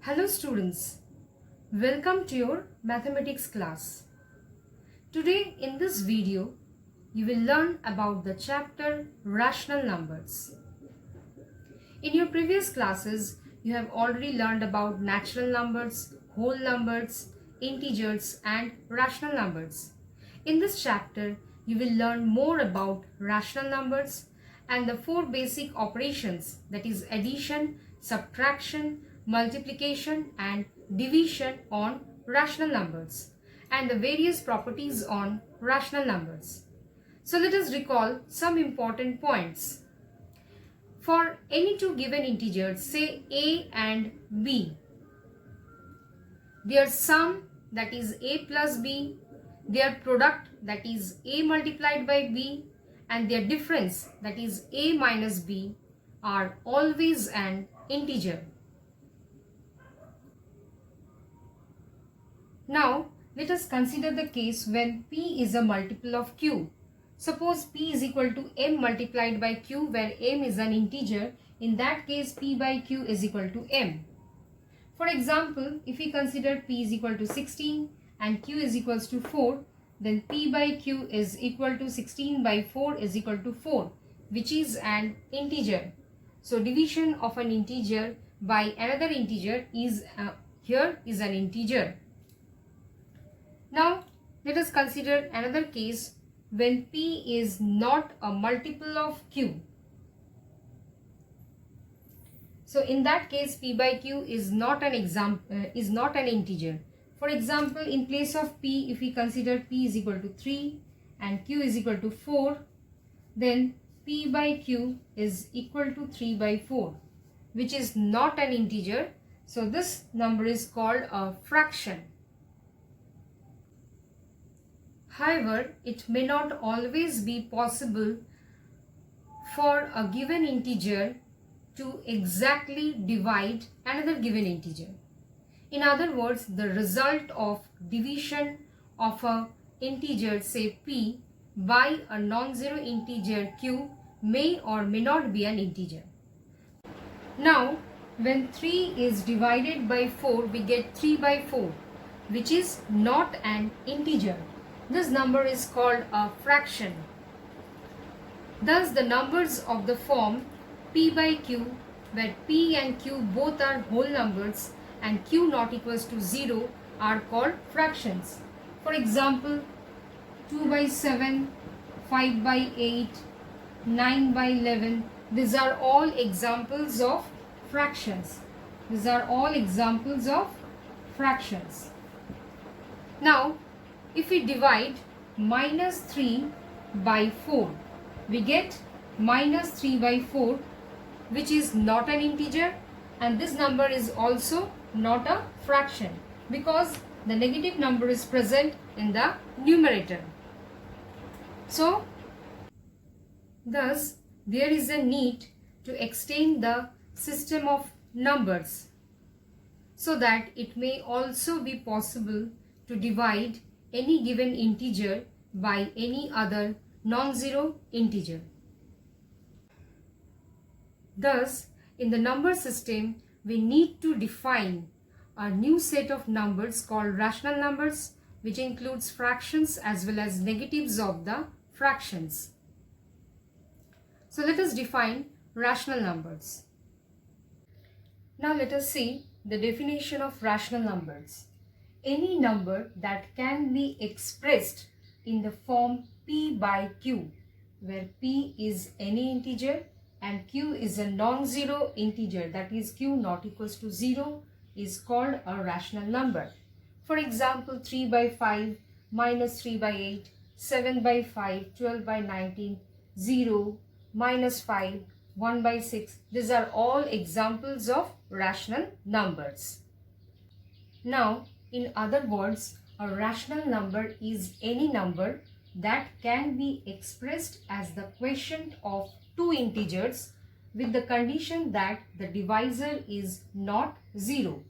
Hello students, welcome to your mathematics class. Today in this video, you will learn about the chapter rational numbers. In your previous classes, you have already learned about natural numbers, whole numbers, integers and rational numbers. In this chapter, you will learn more about rational numbers and the four basic operations, that is addition, subtraction, multiplication and division on rational numbers and the various properties on rational numbers. So let us recall some important points. For any two given integers, say a and b, their sum, that is a plus b, their product, that is a multiplied by b, and their difference, that is a minus b, are always an integer. Now, let us consider the case when p is a multiple of q. Suppose p is equal to m multiplied by q, where m is an integer. In that case, p by q is equal to m. For example, if we consider p is equal to 16 and q is equals to 4, then p by q is equal to 16 by 4 is equal to 4, which is an integer. So, division of an integer by another integer is here is an integer. Now, let us consider another case when p is not a multiple of q. So, in that case, p by q is not an integer. For example, in place of p, if we consider p is equal to 3 and q is equal to 4, then p by q is equal to 3 by 4, which is not an integer. So, this number is called a fraction. However, it may not always be possible for a given integer to exactly divide another given integer. In other words, the result of division of an integer, say p, by a non-zero integer q may or may not be an integer. Now, when 3 is divided by 4, we get 3 by 4, which is not an integer. This number is called a fraction. Thus, the numbers of the form p by q, where p and q both are whole numbers and q not equals to 0, are called fractions. For example, 2 by 7, 5 by 8, 9 by 11, these are all examples of fractions. These are all examples of fractions. Now, if we divide minus 3 by 4, we get minus 3 by 4, which is not an integer, and this number is also not a fraction because the negative number is present in the numerator. So, thus there is a need to extend the system of numbers so that it may also be possible to divide any given integer by any other non-zero integer. Thus, in the number system, we need to define a new set of numbers called rational numbers, which includes fractions as well as negatives of the fractions. So, let us define rational numbers. Now, let us see the definition of rational numbers. Any number that can be expressed in the form p by q, where p is any integer and q is a non-zero integer, that is q not equals to 0, is called a rational number. For example, 3 by 5, minus 3 by 8, 7 by 5, 12 by 19, 0, minus 5, 1 by 6. These are all examples of rational numbers. Now, in other words, a rational number is any number that can be expressed as the quotient of two integers with the condition that the divisor is not 0.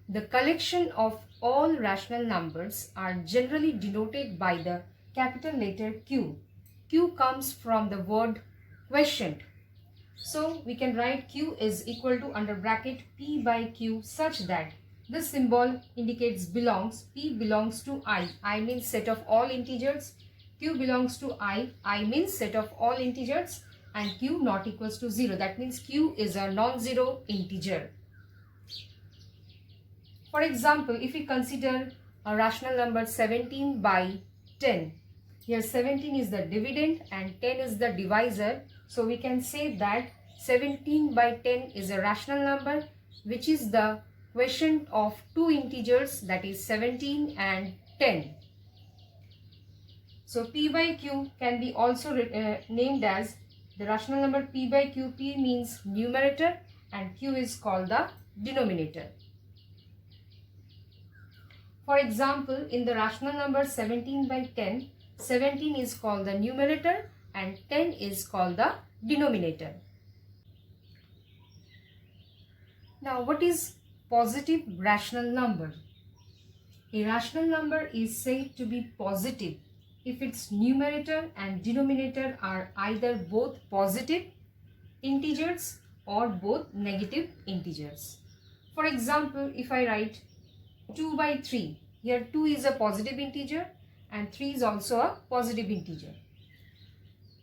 The collection of all rational numbers are generally denoted by the capital letter Q. Q comes from the word quotient. So we can write q is equal to under bracket p by q such that this symbol indicates belongs. P belongs to I means set of all integers. Q belongs to I means set of all integers, and q not equals to 0. That means q is a non-zero integer. For example, if we consider a rational number 17 by 10, here 17 is the dividend and 10 is the divisor. So we can say that 17 by 10 is a rational number which is the quotient of two integers, that is 17 and 10. So p by q can be also named as the rational number p by q. P means numerator and q is called the denominator. For example, in the rational number 17 by 10, 17 is called the numerator and 10 is called the denominator. Now, what is positive rational number? A rational number is said to be positive if its numerator and denominator are either both positive integers or both negative integers. For example, if I write 2 by 3, here 2 is a positive integer and 3 is also a positive integer.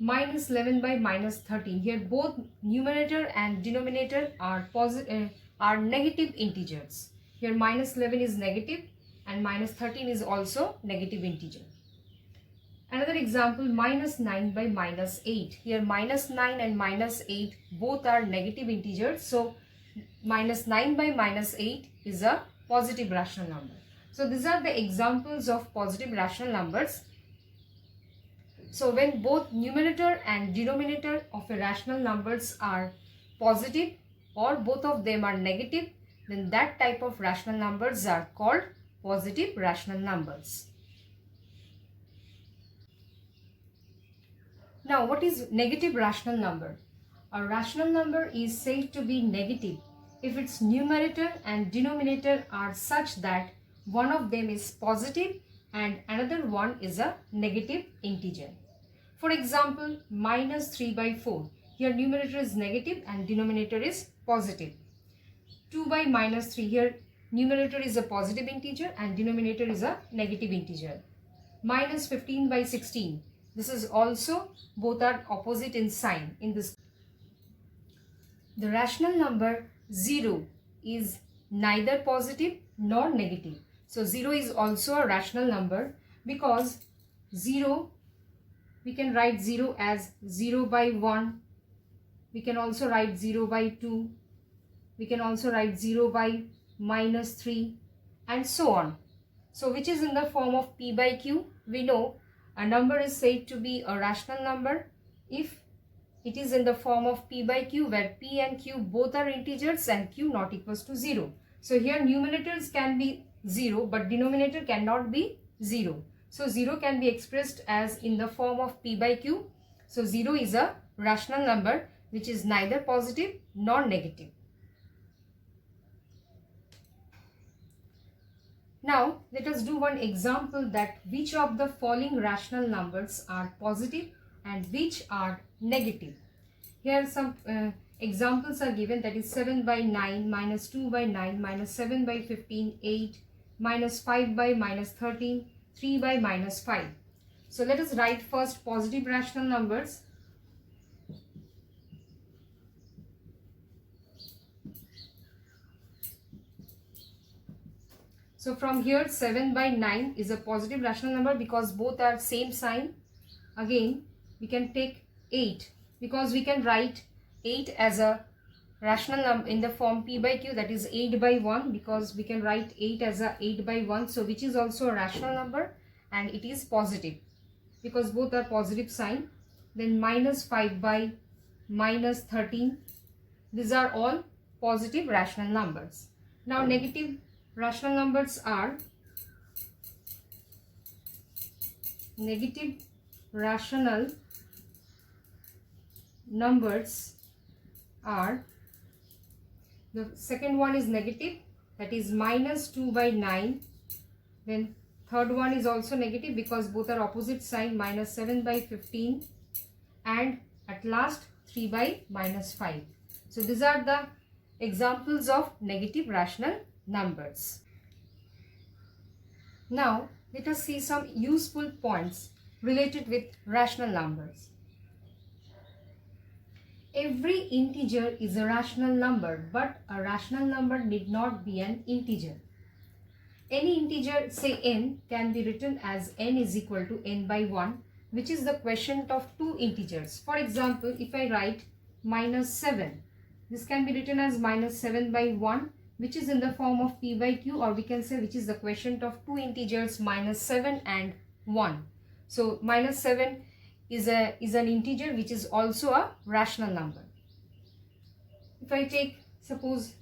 Minus 11 by minus 13, here both numerator and denominator are negative integers. Here minus 11 is negative and minus 13 is also negative integer. Another example, minus 9 by minus 8, here minus 9 and minus 8 both are negative integers. So minus 9 by minus 8 is a positive rational number. So these are the examples of positive rational numbers. So when both numerator and denominator of a rational numbers are positive or both of them are negative, then that type of rational numbers are called positive rational numbers. Now, what is negative rational number? A rational number is said to be negative if its numerator and denominator are such that one of them is positive and another one is a negative integer. For example, minus 3 by 4. Here numerator is negative and denominator is positive. 2 by minus 3. Here numerator is a positive integer and denominator is a negative integer. Minus 15 by 16. This is also, both are opposite in sign in this. The rational number 0 is neither positive nor negative. So 0 is also a rational number because 0, we can write 0 as 0 by 1. We can also write 0 by 2. We can also write 0 by minus 3 and so on. So which is in the form of p by q. We know a number is said to be a rational number if it is in the form of p by q, where p and q both are integers and q not equals to 0. So here numerators can be 0 but denominator cannot be 0. So 0 can be expressed as in the form of p by q. So 0 is a rational number which is neither positive nor negative. Now let us do one example, that which of the following rational numbers are positive and which are negative. Here some examples are given, that is 7 by 9, minus 2 by 9, minus 7 by 15, 8, minus 5 by minus 13, 3 by minus 5. So let us write first positive rational numbers. So from here 7 by 9 is a positive rational number because both are same sign. Again we can take 8 because we can write 8 as a rational number in the form p by q, that is 8 by 1, because we can write 8 as a 8 by 1, so which is also a rational number and it is positive because both are positive sign. Then minus 5 by minus 13, these are all positive rational numbers. Now negative rational numbers are the second one is negative, that is minus 2 by 9. Then third one is also negative because both are opposite sign, minus 7 by 15. And at last 3 by minus 5. So these are the examples of negative rational numbers. Now let us see some useful points related with rational numbers. Every integer is a rational number, but a rational number need not be an integer. Any integer, say n, can be written as n is equal to n by 1, which is the quotient of two integers. For example, if I write minus 7, this can be written as minus 7 by 1, which is in the form of p by q, or we can say which is the quotient of two integers minus 7 and 1. So minus 7 is an integer which is also a rational number. If I take suppose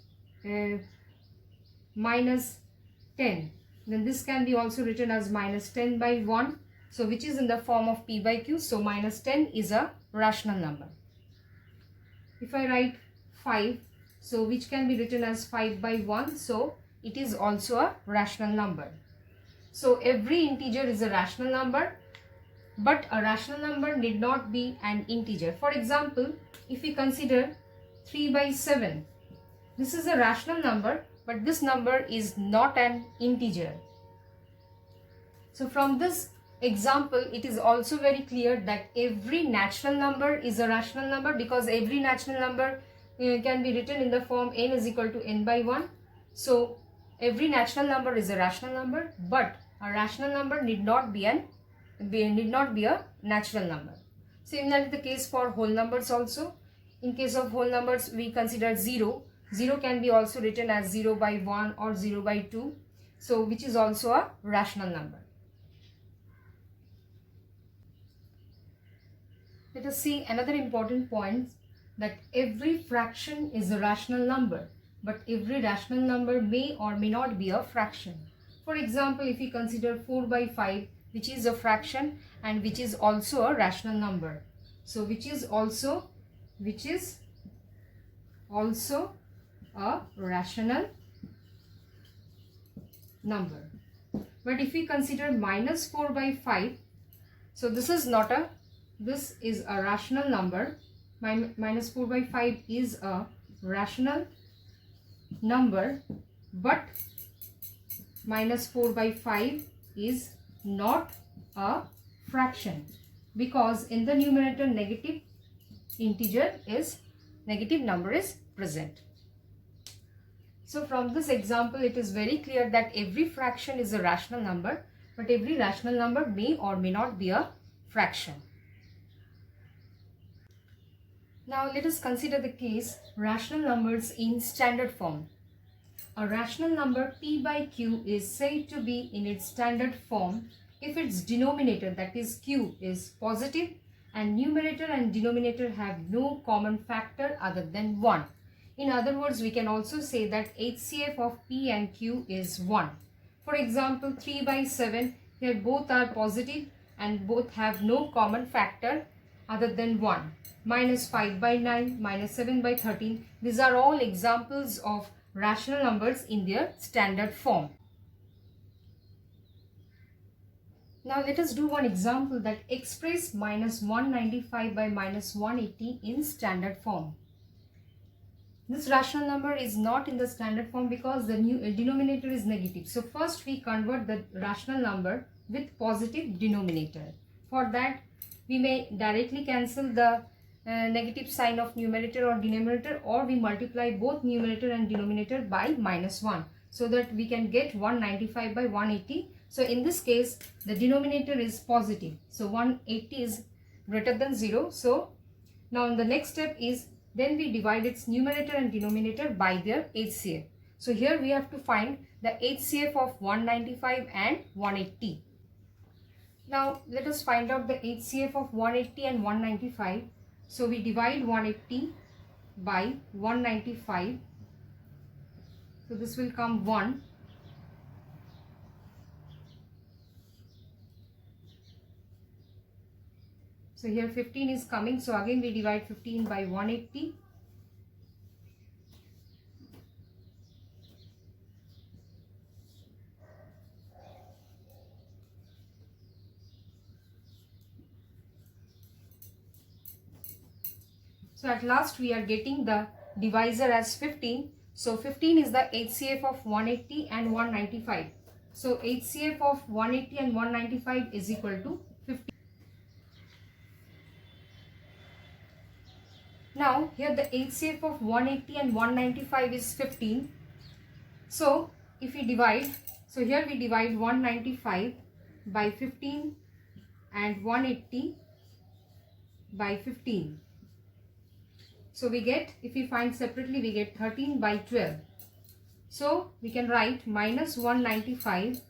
minus 10, then this can be also written as minus 10 by 1, so which is in the form of p by q, so minus 10 is a rational number. If I write 5, so which can be written as 5 by 1, so it is also a rational number. So every integer is a rational number, but a rational number need not be an integer. For example, if we consider 3 by 7, this is a rational number, but this number is not an integer. So from this example, it is also very clear that every natural number is a rational number, because every natural number can be written in the form n is equal to n by 1. So every natural number is a rational number, but a rational number need not be a natural number. Similarly, the case for whole numbers also. In case of whole numbers, we consider 0. 0 can be also written as 0 by 1 or 0 by 2. So which is also a rational number. Let us see another important point, that every fraction is a rational number, but every rational number may or may not be a fraction. For example, if we consider 4 by 5, which is a fraction and which is also a rational number. So which is also a rational number. But if we consider minus 4 by 5, so this is a rational number. Minus 4 by 5 is a rational number, but minus 4 by 5 is not a fraction, because in the numerator negative number is present. So from this example, it is very clear that every fraction is a rational number, but every rational number may or may not be a fraction. Now let us consider the case rational numbers in standard form. A rational number p by q is said to be in its standard form if its denominator, that is q, is positive and numerator and denominator have no common factor other than 1. In other words, we can also say that HCF of p and q is 1. For example, 3 by 7, here both are positive and both have no common factor other than 1. Minus 5 by 9, minus 7 by 13, these are all examples of rational numbers in their standard form. Now let us do one example that express minus 195 by minus 180 in standard form. This rational number is not in the standard form because the denominator is negative. So first we convert the rational number with positive denominator. For that, we may directly cancel the negative sign of numerator or denominator, or we multiply both numerator and denominator by minus 1, so that we can get 195 by 180. So in this case, the denominator is positive, so 180 is greater than 0. So now the next step is, then we divide its numerator and denominator by their HCF. So here we have to find the HCF of 195 and 180. Now let us find out the HCF of 180 and 195. So we divide 180 by 195. So this will come 1. So here 15 is coming. So again we divide 15 by 180. So at last we are getting the divisor as 15. So 15 is the HCF of 180 and 195. So HCF of 180 and 195 is equal to 15. Now here the HCF of 180 and 195 is 15. So if we divide, so here we divide 195 by 15 and 180 by 15. So we get, if we find separately, we get 13 by 12. So we can write minus 195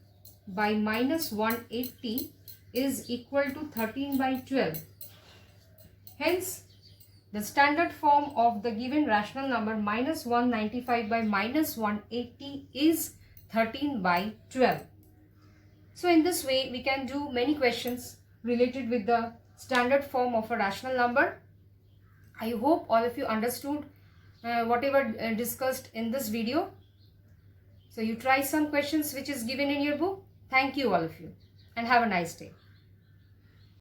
by minus 180 is equal to 13 by 12. Hence, the standard form of the given rational number minus 195 by minus 180 is 13 by 12. So in this way, we can do many questions related with the standard form of a rational number. I hope all of you understood whatever discussed in this video. So you try some questions which is given in your book. Thank you all of you and have a nice day.